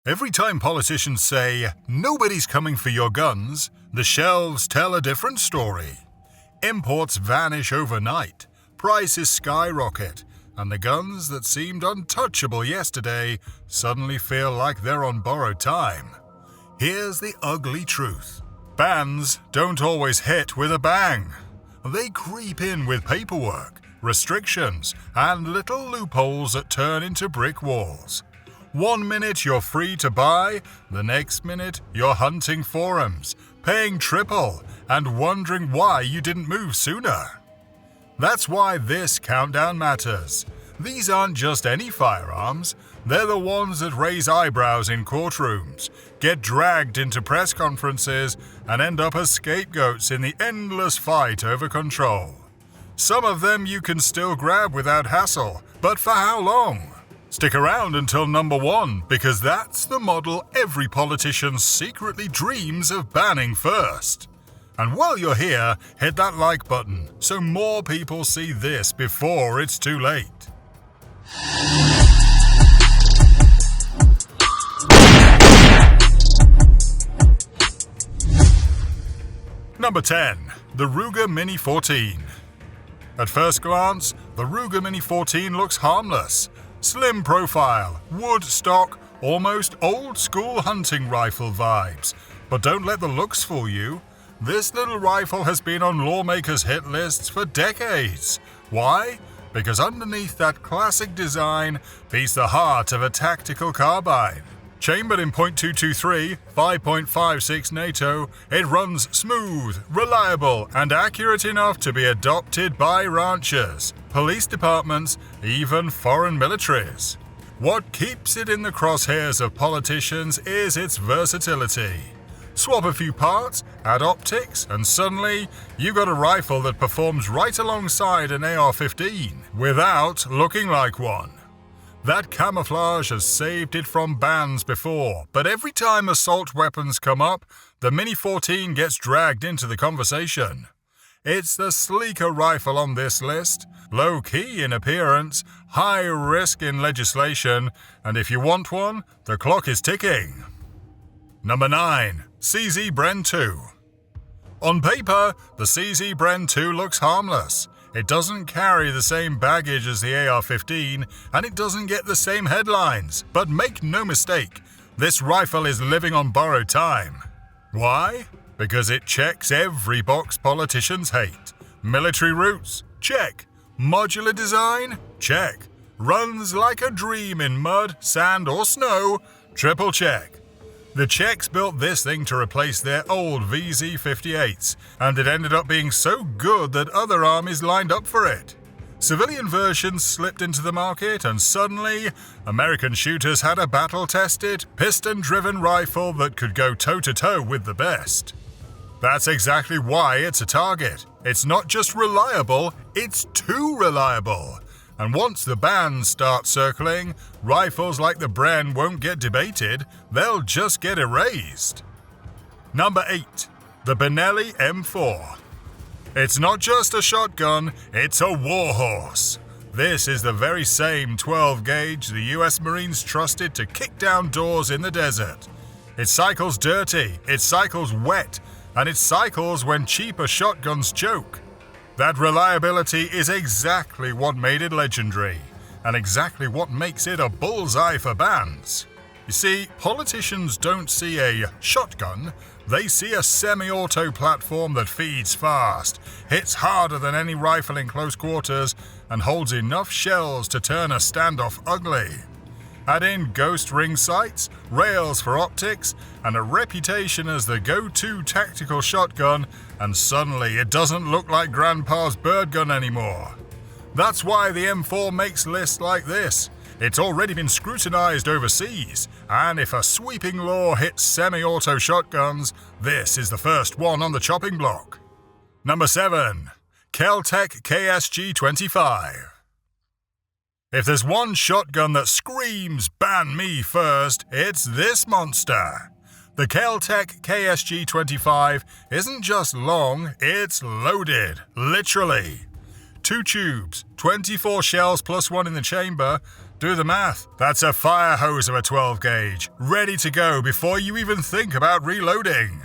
Every time politicians say, nobody's coming for your guns, the shelves tell a different story. Imports vanish overnight, prices skyrocket, and the guns that seemed untouchable yesterday suddenly feel like they're on borrowed time. Here's the ugly truth. Bans don't always hit with a bang. They creep in with paperwork, restrictions, and little loopholes that turn into brick walls. 1 minute you're free to buy, the next minute you're hunting forums, paying triple, and wondering why you didn't move sooner. That's why this countdown matters. These aren't just any firearms, they're the ones that raise eyebrows in courtrooms, get dragged into press conferences, and end up as scapegoats in the endless fight over control. Some of them you can still grab without hassle, but for how long? Stick around until number 1, because that's the model every politician secretly dreams of banning first. And while you're here, hit that like button so more people see this before it's too late. Number 10. The Ruger Mini 14. At first glance, the Ruger Mini 14 looks harmless. Slim profile, wood stock, almost old-school hunting rifle vibes. But don't let the looks fool you. This little rifle has been on lawmakers' hit lists for decades. Why? Because underneath that classic design beats the heart of a tactical carbine. Chambered in .223, 5.56 NATO, it runs smooth, reliable, and accurate enough to be adopted by ranchers, police departments, even foreign militaries. What keeps it in the crosshairs of politicians is its versatility. Swap a few parts, add optics, and suddenly you've got a rifle that performs right alongside an AR-15 without looking like one. That camouflage has saved it from bans before, but every time assault weapons come up, the Mini 14 gets dragged into the conversation. It's the sleeker rifle on this list, low-key in appearance, high risk in legislation, and if you want one, the clock is ticking. Number 9. CZ Bren 2. On paper, the CZ Bren 2 looks harmless. It doesn't carry the same baggage as the AR-15, and it doesn't get the same headlines. But make no mistake, this rifle is living on borrowed time. Why? Because it checks every box politicians hate. Military roots? Check. Modular design? Check. Runs like a dream in mud, sand, or snow? Triple check. The Czechs built this thing to replace their old VZ-58s, and it ended up being so good that other armies lined up for it. Civilian versions slipped into the market, and suddenly, American shooters had a battle-tested, piston-driven rifle that could go toe-to-toe with the best. That's exactly why it's a target. It's not just reliable, it's too reliable. And once the bans start circling, rifles like the Bren won't get debated, they'll just get erased. Number 8. The Benelli M4. It's not just a shotgun, it's a warhorse. This is the very same 12 gauge the US Marines trusted to kick down doors in the desert. It cycles dirty, it cycles wet, and it cycles when cheaper shotguns choke. That reliability is exactly what made it legendary, and exactly what makes it a bullseye for bans. You see, politicians don't see a shotgun, they see a semi-auto platform that feeds fast, hits harder than any rifle in close quarters, and holds enough shells to turn a standoff ugly. Add in ghost ring sights, rails for optics, and a reputation as the go-to tactical shotgun, and suddenly it doesn't look like Grandpa's bird gun anymore. That's why the M4 makes lists like this. It's already been scrutinized overseas, and if a sweeping law hits semi-auto shotguns, this is the first one on the chopping block. Number 7. KelTec KSG-25. If there's one shotgun that screams, "Ban me first," it's this monster. The KelTec KSG-25 isn't just long, it's loaded, literally. 2 tubes, 24 shells plus 1 in the chamber, Do the math. That's a fire hose of a 12 gauge, ready to go before you even think about reloading.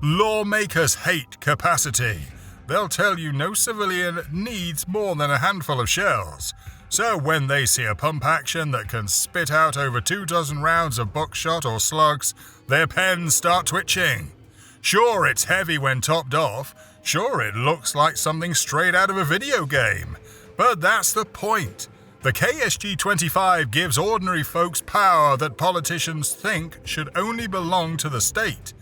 Lawmakers hate capacity. They'll tell you no civilian needs more than a handful of shells. So when they see a pump action that can spit out over 24 rounds of buckshot or slugs, their pens start twitching. Sure, it's heavy when topped off. Sure, it looks like something straight out of a video game. But that's the point. The KSG-25 gives ordinary folks power that politicians think should only belong to the state.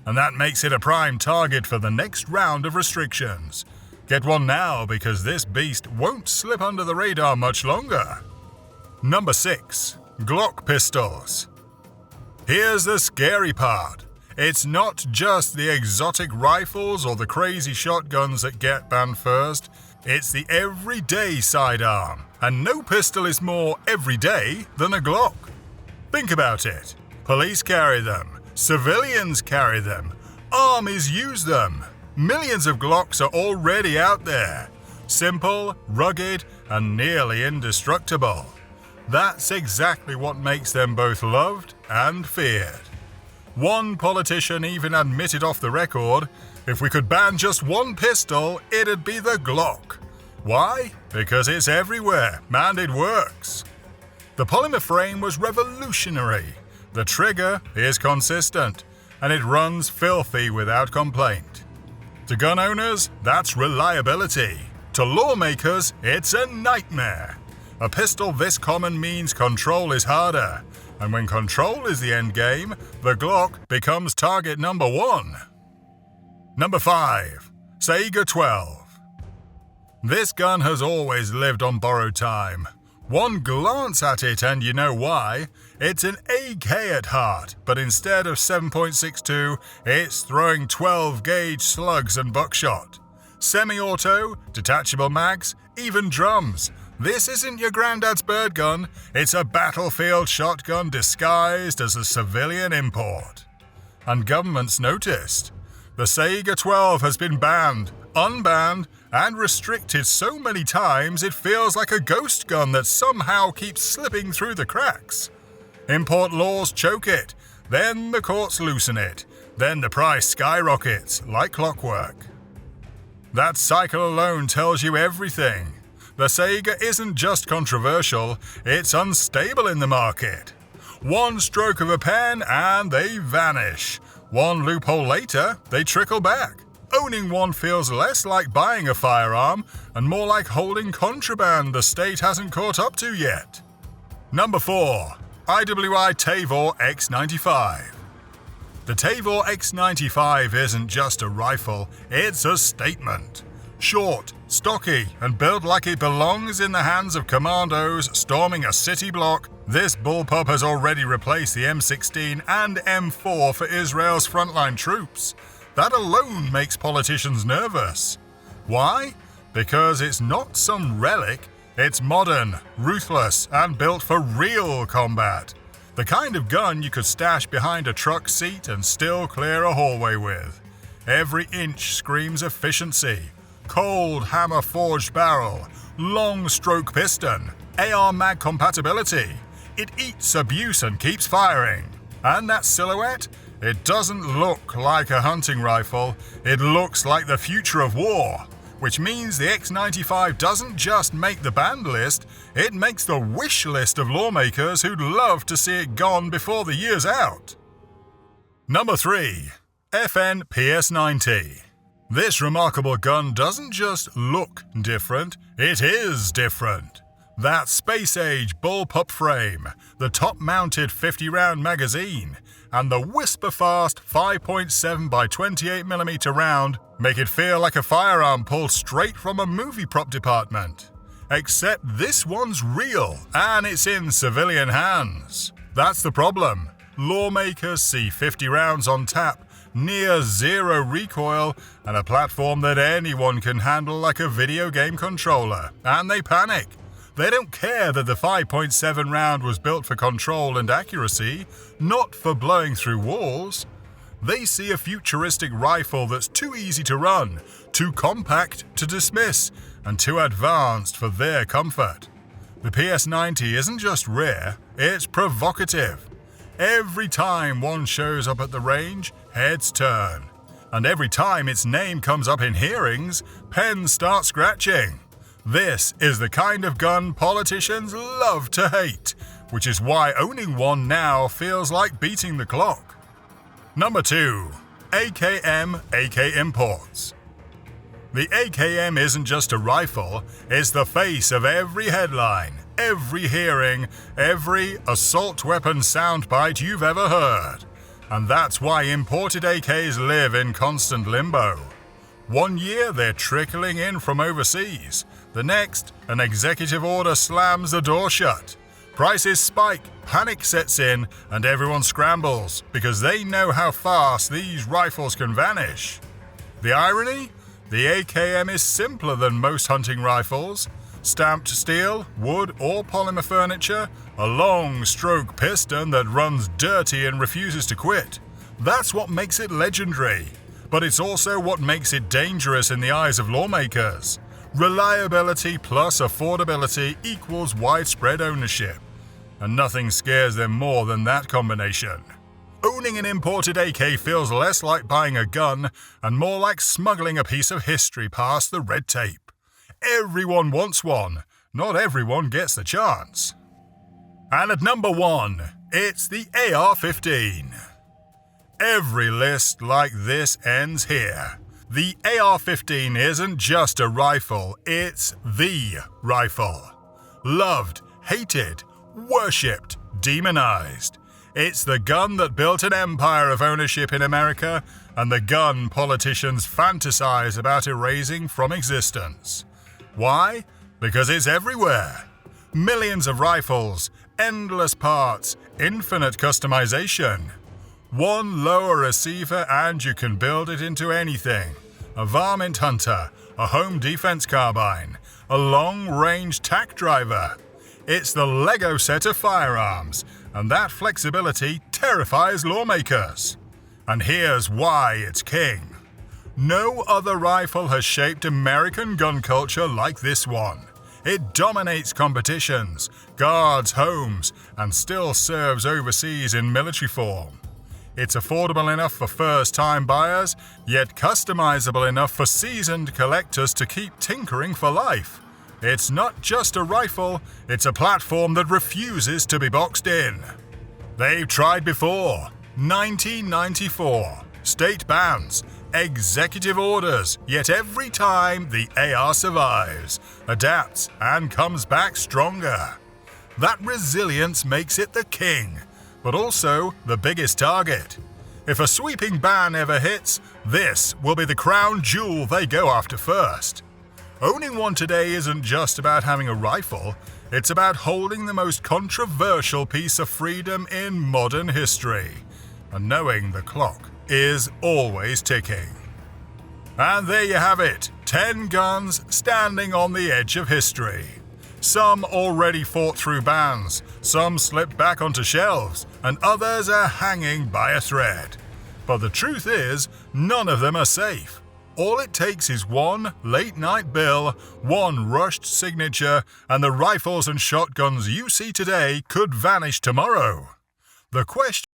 And that makes it a prime target for the next round of restrictions. Get one now because this beast won't slip under the radar much longer. Number 6. Glock Pistols. Here's the scary part. It's not just the exotic rifles or the crazy shotguns that get banned first. It's the everyday sidearm. And no pistol is more everyday than a Glock. Think about it. Police carry them. Civilians carry them. Armies use them. Millions of Glocks are already out there. Simple, rugged, and nearly indestructible. That's exactly what makes them both loved and feared. One politician even admitted off the record, if we could ban just one pistol, it'd be the Glock. Why? Because it's everywhere, and it works. The polymer frame was revolutionary. The trigger is consistent, and it runs filthy without complaint. To gun owners, that's reliability. To lawmakers, it's a nightmare. A pistol this common means control is harder, and when control is the end game, the Glock becomes target number 1. Number 5. Saiga 12. This gun has always lived on borrowed time. One glance at it and you know why. It's an AK at heart, but instead of 7.62, it's throwing 12 gauge slugs and buckshot. Semi-auto, detachable mags, even drums. This isn't your granddad's bird gun, it's a battlefield shotgun disguised as a civilian import. And governments noticed. The Saiga 12 has been banned, unbanned, and restricted so many times it feels like a ghost gun that somehow keeps slipping through the cracks. Import laws choke it, then the courts loosen it, then the price skyrockets like clockwork. That cycle alone tells you everything. The Saiga isn't just controversial, it's unstable in the market. One stroke of a pen and they vanish. One loophole later, they trickle back. Owning one feels less like buying a firearm and more like holding contraband the state hasn't caught up to yet. Number 4. IWI Tavor X95. The Tavor X95 isn't just a rifle, it's a statement. Short, stocky, and built like it belongs in the hands of commandos storming a city block, this bullpup has already replaced the M16 and M4 for Israel's frontline troops. That alone makes politicians nervous. Why? Because it's not some relic, it's modern, ruthless, and built for real combat. The kind of gun you could stash behind a truck seat and still clear a hallway with. Every inch screams efficiency. Cold hammer forged barrel, long stroke piston, AR mag compatibility. It eats abuse and keeps firing. And that silhouette? It doesn't look like a hunting rifle, it looks like the future of war. Which means the X95 doesn't just make the banned list, it makes the wish list of lawmakers who'd love to see it gone before the year's out. Number 3. FN PS90. This remarkable gun doesn't just look different, it is different. That space-age bullpup frame, the top-mounted 50-round magazine, and the whisper-fast 5.7x28mm round make it feel like a firearm pulled straight from a movie prop department. Except this one's real, and it's in civilian hands. That's the problem. Lawmakers see 50 rounds on tap, near zero recoil, and a platform that anyone can handle like a video game controller, and they panic. They don't care that the 5.7 round was built for control and accuracy, not for blowing through walls. They see a futuristic rifle that's too easy to run, too compact to dismiss, and too advanced for their comfort. The PS90 isn't just rare, it's provocative. Every time one shows up at the range, heads turn. And every time its name comes up in hearings, pens start scratching. This is the kind of gun politicians love to hate, which is why owning one now feels like beating the clock. Number 2. AKM AK Imports. The AKM isn't just a rifle, it's the face of every headline, every hearing, every assault weapon soundbite you've ever heard. And that's why imported AKs live in constant limbo. One year they're trickling in from overseas. The next, an executive order slams the door shut. Prices spike, panic sets in, and everyone scrambles because they know how fast these rifles can vanish. The irony? The AKM is simpler than most hunting rifles. Stamped steel, wood, or polymer furniture, a long stroke piston that runs dirty and refuses to quit. That's what makes it legendary. But it's also what makes it dangerous in the eyes of lawmakers. Reliability plus affordability equals widespread ownership. And nothing scares them more than that combination. Owning an imported AK feels less like buying a gun and more like smuggling a piece of history past the red tape. Everyone wants one, not everyone gets the chance. And at number 1, it's the AR-15. Every list like this ends here. The AR-15 isn't just a rifle, it's the rifle. Loved, hated, worshipped, demonized. It's the gun that built an empire of ownership in America and the gun politicians fantasize about erasing from existence. Why? Because it's everywhere. Millions of rifles, endless parts, infinite customization. One lower receiver and you can build it into anything. A varmint hunter, a home defense carbine, a long-range tack driver. It's the Lego set of firearms, and that flexibility terrifies lawmakers. And here's why it's king. No other rifle has shaped American gun culture like this one. It dominates competitions, guards homes, and still serves overseas in military form. It's affordable enough for first-time buyers, yet customizable enough for seasoned collectors to keep tinkering for life. It's not just a rifle, it's a platform that refuses to be boxed in. They've tried before. 1994. State bans, executive orders, yet every time the AR survives, adapts, and comes back stronger. That resilience makes it the king, but also the biggest target. If a sweeping ban ever hits, this will be the crown jewel they go after first. Owning one today isn't just about having a rifle, it's about holding the most controversial piece of freedom in modern history, and knowing the clock is always ticking. And there you have it, 10 guns standing on the edge of history. Some already fought through bans, some slipped back onto shelves, and others are hanging by a thread. But the truth is, none of them are safe. All it takes is one late-night bill, one rushed signature, and the rifles and shotguns you see today could vanish tomorrow. The question